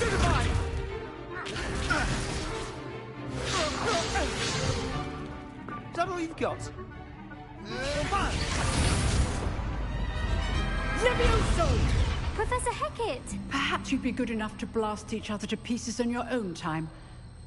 Goodbye! Is that all you've got? Levioso! Professor Hackett! Perhaps you'd be good enough to blast each other to pieces in your own time.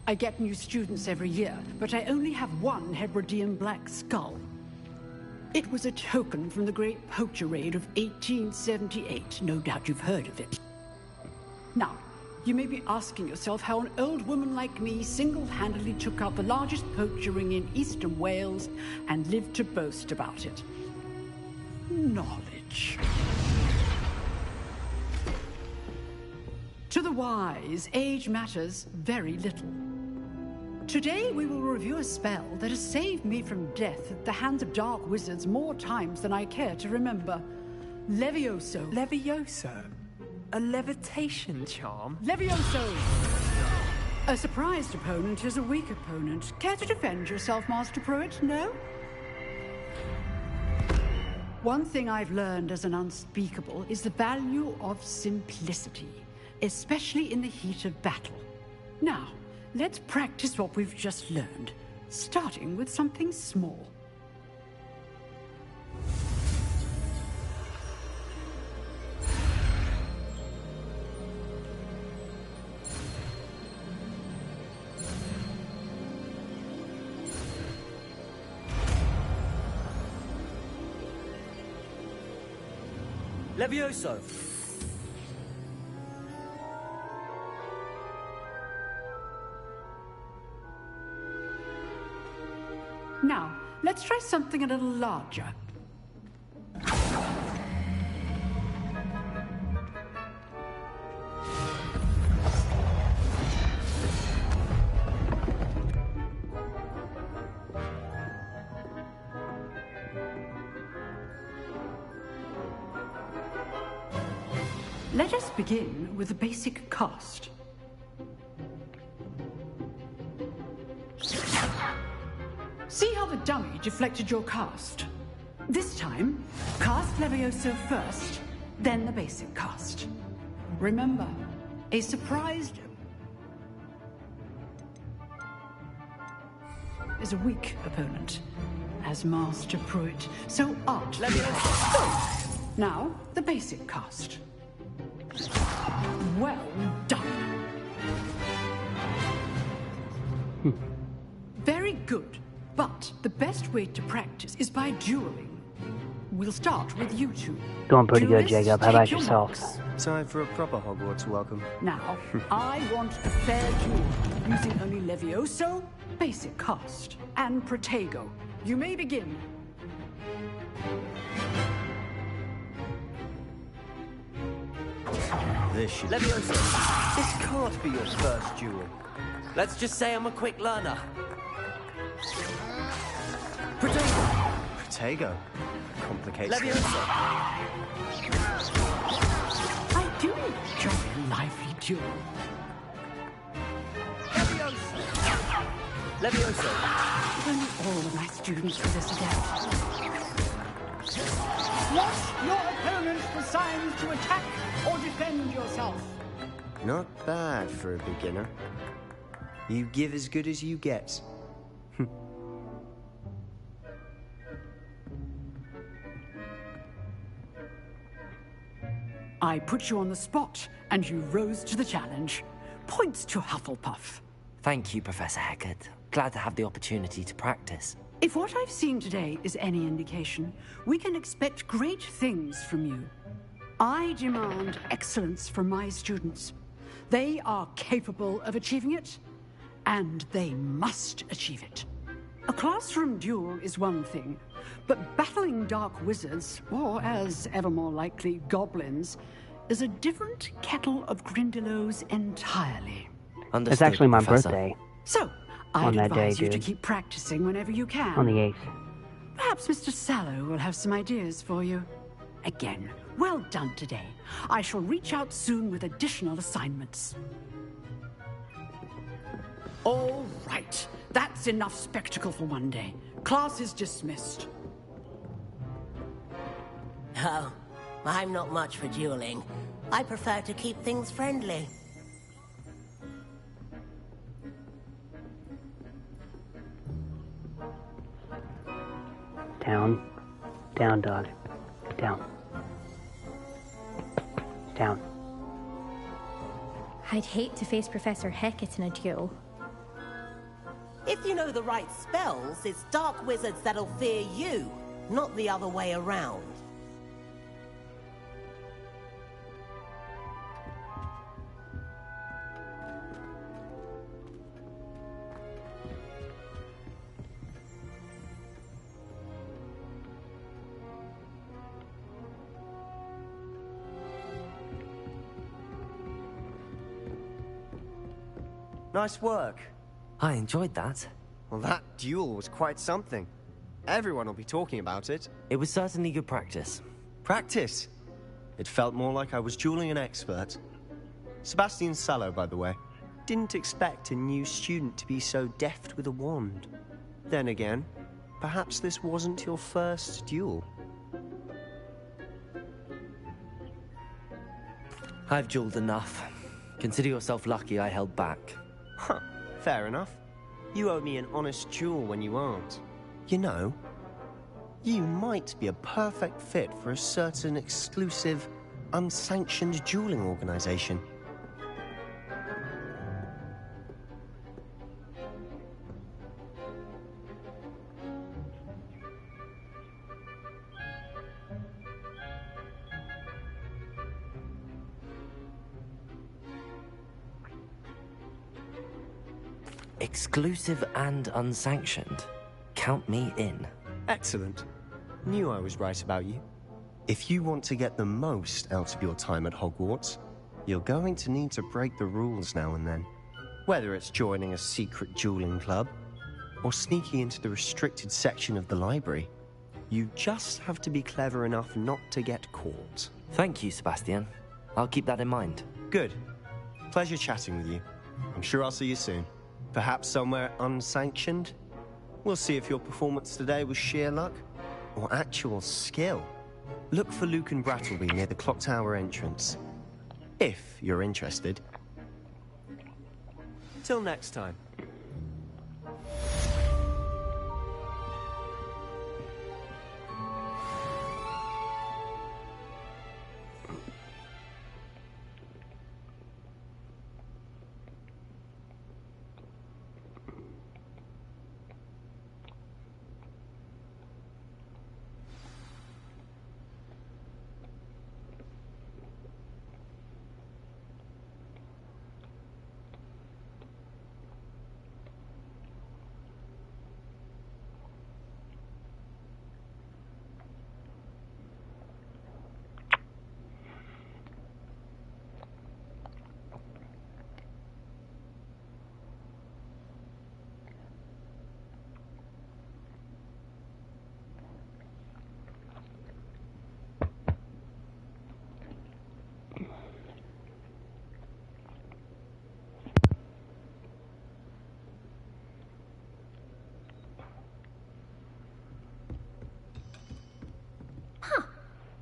I get new students every year, but I only have one Hebridean black skull. It was a token from the Great Poacher Raid of 1878. No doubt you've heard of it. Now, you may be asking yourself how an old woman like me single-handedly took out the largest poacher ring in eastern Wales and lived to boast about it. Knowledge. To the wise, age matters very little. Today we will review a spell that has saved me from death at the hands of dark wizards more times than I care to remember. Levioso. Levioso? A levitation charm? Levioso! A surprised opponent is a weak opponent. Care to defend yourself, Master Pruitt? No? One thing I've learned as an unspeakable is the value of simplicity, especially in the heat of battle. Now, let's practice what we've just learned, starting with something small. Levioso! Now, let's try something a little larger. Let us begin with the basic cast. See how the dummy deflected your cast? This time, cast Levioso first, then the basic cast. Remember, a surprised is a weak opponent, as Master Pruitt, so art Levioso. Now, the basic cast. Well done. Very good. But the best way to practice is by dueling. We'll start with you two. Doing pretty good, Duelists, Jacob. How about take your yourself? marks. Time for a proper Hogwarts welcome. Now, I want a fair duel, using only Levioso, basic cast, and Protego. You may begin. This should Levioso, This can't be your first duel. let's just say I'm a quick learner. Protego. Complicates things. Levioso, I do enjoy a lively duel. Levioso, If only all of my students were this adept. Watch your opponent for signs to attack or defend yourself. Not bad for a beginner. You give as good as you get. I put you on the spot, and you rose to the challenge. Points to Hufflepuff. Thank you, Professor Hackett. Glad to have the opportunity to practice. If what I've seen today is any indication, we can expect great things from you. I demand excellence from my students. They are capable of achieving it, and they must achieve it. A classroom duel is one thing, but battling dark wizards, or as ever more likely, goblins, is a different kettle of Grindylows entirely. Understood, It's actually my Professor. birthday. So, I'd On that advise day, you to dude. keep practicing whenever you can. On the 8th. Perhaps Mr. Sallow will have some ideas for you. Again, well done today. I shall reach out soon with additional assignments. All right. That's enough spectacle for one day. Class is dismissed. Oh, I'm not much for dueling. I prefer to keep things friendly. Down. Down, dog. Down. Down. I'd hate to face Professor Hecat in a duel. If you know the right spells, it's dark wizards that'll fear you, not the other way around. Nice work. I enjoyed that. Well, that duel was quite something. Everyone will be talking about it. It was certainly good practice. Practice. It felt more like I was dueling an expert. Sebastian Sallow, by the way. Didn't expect a new student to be so deft with a wand. Then again, perhaps this wasn't your first duel. I've dueled enough. Consider yourself lucky I held back. Huh, fair enough. You owe me an honest duel when you aren't. You know, you might be a perfect fit for a certain exclusive, unsanctioned dueling organization. Exclusive and unsanctioned. Count me in. Excellent. Knew I was right about you. If you want to get the most out of your time at Hogwarts, you're going to need to break the rules now and then. Whether it's joining a secret dueling club, or sneaking into the restricted section of the library, you just have to be clever enough not to get caught. Thank you, Sebastian. I'll keep that in mind. Good. Pleasure chatting with you. I'm sure I'll see you soon. Perhaps somewhere unsanctioned? We'll see if your performance today was sheer luck or actual skill. Look for Luke and Brattleby near the clock tower entrance. If you're interested. Till next time.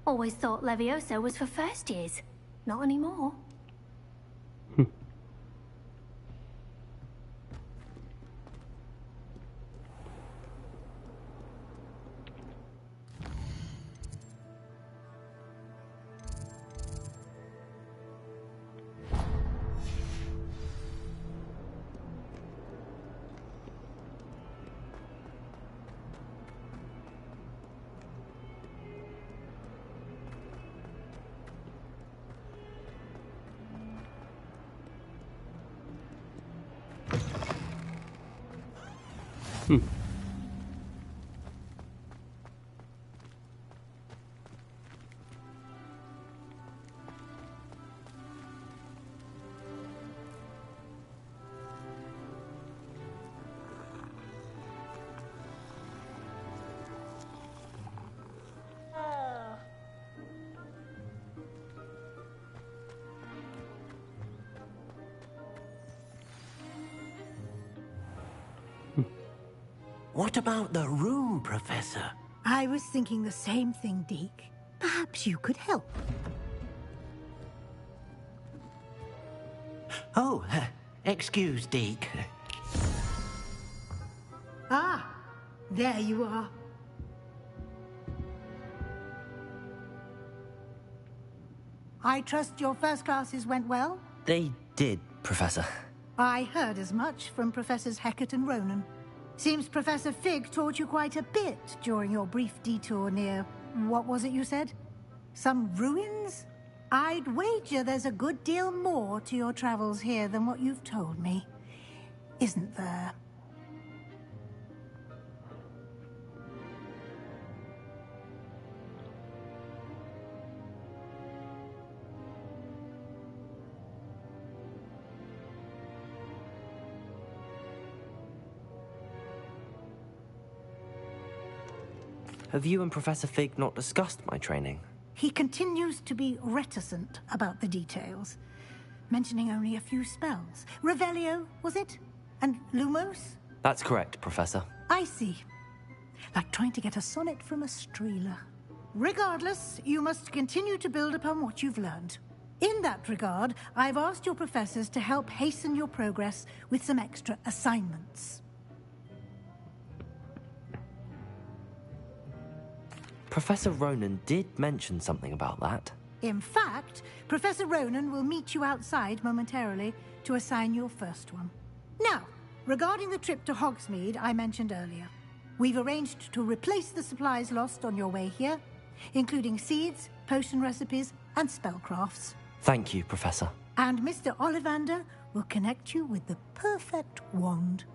Always thought Levioso was for first years. Not anymore. What about the room, Professor? I was thinking the same thing, Deke. Perhaps Perhaps you could help. Oh, excuse, Deke. Ah, there you are. I trust your first classes went well? They did, Professor. I heard as much from Professors Hecat and Ronan. Seems Professor Fig taught you quite a bit during your brief detour near... what was it you said? Some ruins? I'd wager there's a good deal more to your travels here than what you've told me. Isn't there? Have you and Professor Fig not discussed my training? He continues to be reticent about the details, mentioning only a few spells. Revelio, was it? And Lumos? That's correct, Professor. I see. Like trying to get a sonnet from a streeler. Regardless, you must continue to build upon what you've learned. In that regard, I've asked your professors to help hasten your progress with some extra assignments. Professor Ronan did mention something about that. In fact, Professor Ronan will meet you outside momentarily to assign your first one. Now, regarding the trip to Hogsmeade I mentioned earlier, we've arranged to replace the supplies lost on your way here, including seeds, potion recipes, and spellcrafts. Thank you, Professor. And Mr. Ollivander will connect you with the perfect wand.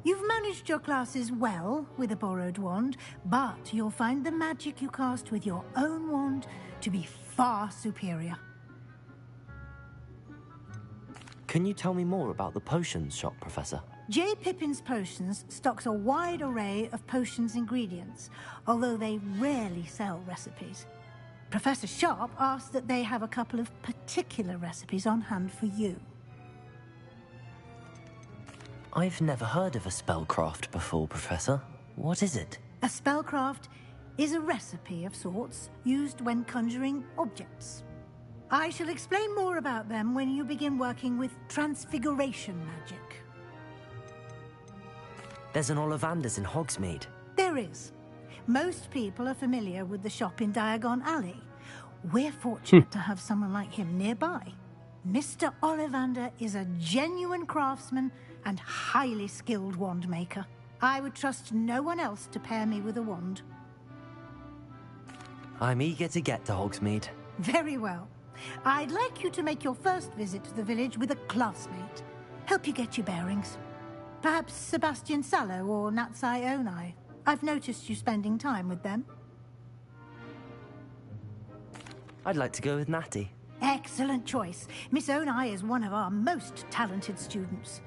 You've managed your classes well with a borrowed wand, but you'll find the magic you cast with your own wand to be far superior. Can you tell me more about the potions shop, Professor? J. Pippin's Potions stocks a wide array of potions ingredients, although they rarely sell recipes. Professor Sharp asked that they have a couple of particular recipes on hand for you. I've never heard of a spellcraft before, Professor. What is it? A spellcraft is a recipe of sorts used when conjuring objects. I shall explain more about them when you begin working with transfiguration magic. There's an Ollivander's in Hogsmeade. There is. Most people are familiar with the shop in Diagon Alley. We're fortunate to have someone like him nearby. Mr. Ollivander is a genuine craftsman and highly skilled wand maker. I would trust no one else to pair me with a wand. I'm eager to get to Hogsmeade. Very well. I'd like you to make your first visit to the village with a classmate. Help you get your bearings. Perhaps Sebastian Sallow or Natsai Onai. I've noticed you spending time with them. I'd like to go with Natty. Excellent choice. Miss Onai is one of our most talented students.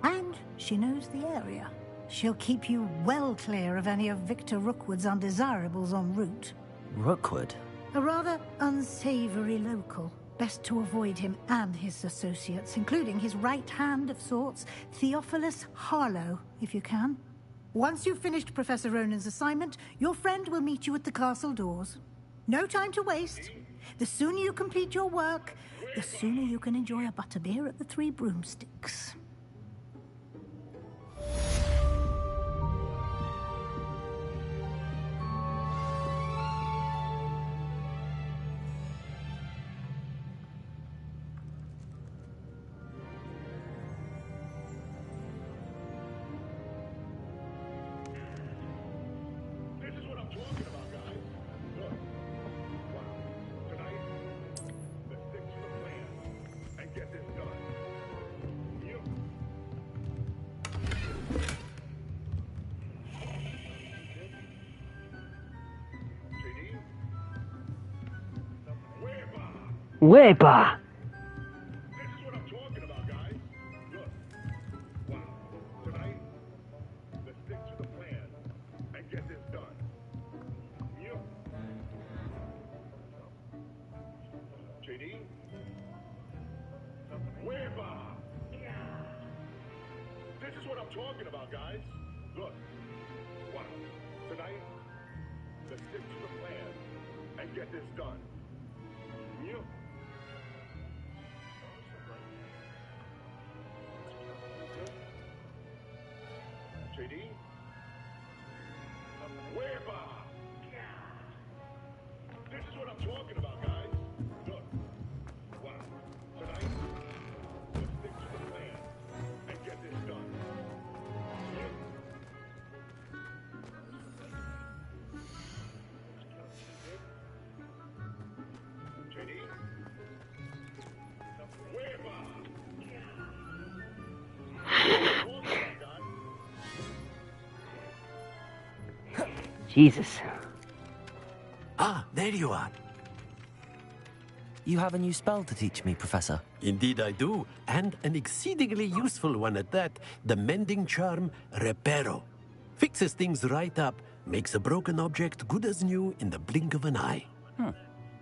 And she knows the area. She'll keep you well clear of any of Victor Rookwood's undesirables en route. Rookwood? A rather unsavory local. Best to avoid him and his associates, including his right hand of sorts, Theophilus Harlow, if you can. Once you've finished Professor Ronan's assignment, your friend will meet you at the castle doors. No time to waste. The sooner you complete your work, the sooner you can enjoy a butterbeer at the Three Broomsticks. Weber! This is what I'm talking about, guys. Look. Wow. Tonight, let's stick to the plan and get this done. You. JD? Weber! This is what I'm talking about, guys. Look. Wow. Tonight, let's stick to the plan and get this done. You. JD? Hueva! This is what I'm talking about, guys. Look. Wow. Tonight, let's stick to the plan and get this done. JD? Hueva! Jesus. Ah, there you are. You have a new spell to teach me, Professor. Indeed I do, and an exceedingly useful one at that. The mending charm, Reparo. Fixes things right up, makes a broken object good as new in the blink of an eye.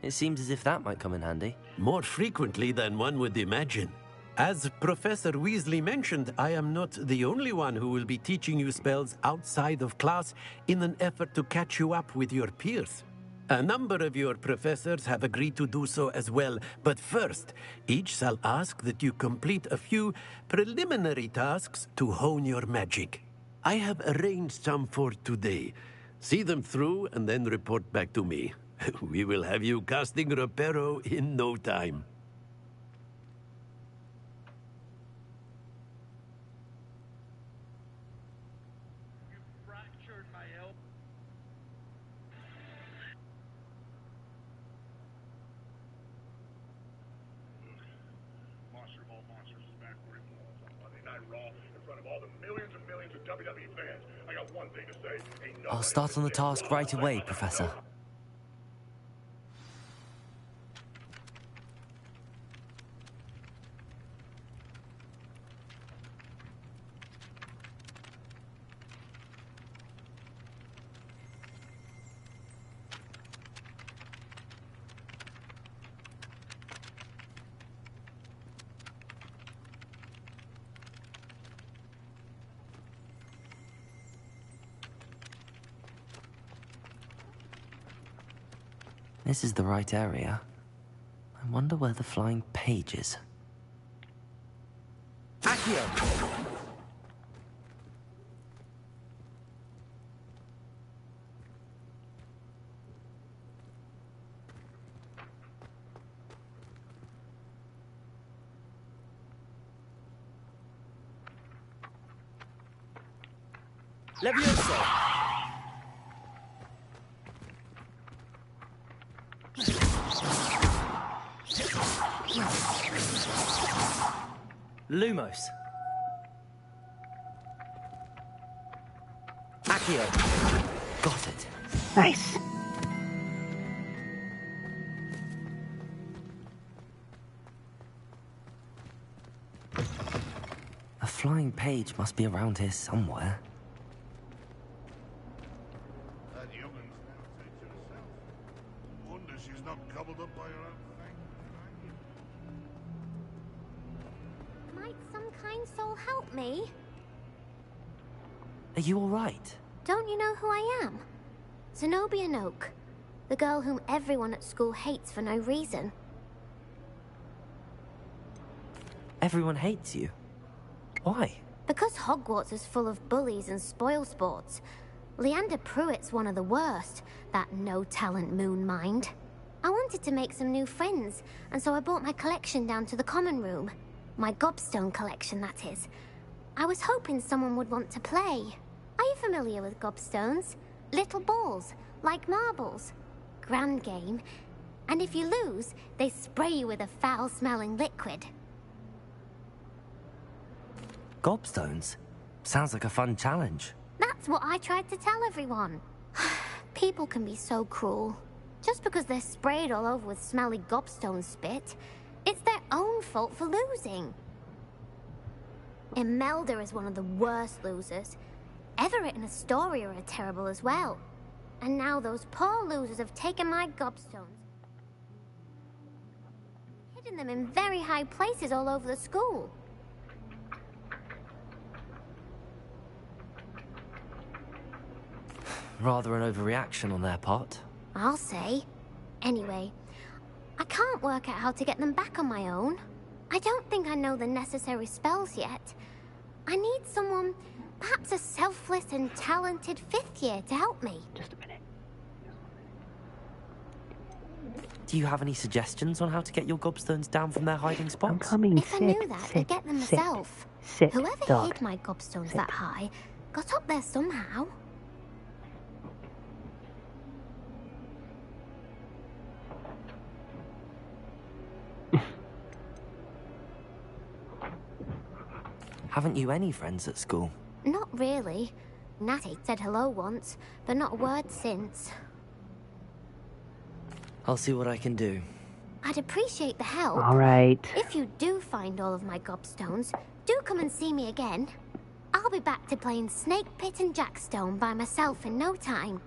It seems as if that might come in handy. More frequently than one would imagine. As Professor Weasley mentioned, I am not the only one who will be teaching you spells outside of class in an effort to catch you up with your peers. A number of your professors have agreed to do so as well, but first, each shall ask that you complete a few preliminary tasks to hone your magic. I have arranged some for today. See them through and then report back to me. We will have you casting Reparo in no time. Monster of all monsters is back where it belongs on Monday Night Raw in front of all the millions and millions of WWE fans. I got one thing to say. Ain't I'll start on the task right away, Professor. This is the right area. I wonder where the flying page is. Accio! Levioso! Lumos. Accio. Got it. Nice. A flying page must be around here somewhere. That human's now takes it herself. Wonder she's not gobbled up by her own thing. Might some kind soul help me? Are you all right? Don't you know who I am? Zenobia Noak, the girl whom everyone at school hates for no reason. Everyone hates you. Why? Because Hogwarts is full of bullies and spoilsports. Leander Pruitt's one of the worst, that no-talent moon mind. I wanted to make some new friends, and so I brought my collection down to the common room. My gobstone collection, that is. I was hoping someone would want to play. Are you familiar with gobstones? Little balls, like marbles. Grand game. And if you lose, they spray you with a foul-smelling liquid. Gobstones? Sounds like a fun challenge. That's what I tried to tell everyone. People can be so cruel. Just because they're sprayed all over with smelly gobstone spit, it's their own fault for losing. Imelda is one of the worst losers. Everett and Astoria are terrible as well. And now those poor losers have taken my gobstones, hidden them in very high places all over the school. Rather an overreaction on their part. I'll say. Anyway, I can't work out how to get them back on my own. I don't think I know the necessary spells yet. I need someone, perhaps a selfless and talented 5th year to help me. Just a minute. Do you have any suggestions on how to get your gobstones down from their hiding spots? I'm coming. If I knew that, I'd get them myself. Sit, Whoever dog. hid my gobstones that high got up there somehow. Haven't you any friends at school? Not really. Natty said hello once, but not a word since. I'll see what I can do. I'd appreciate the help. All right. If you do find all of my gobstones, do come and see me again. I'll be back to playing Snake Pit and Jackstone by myself in no time.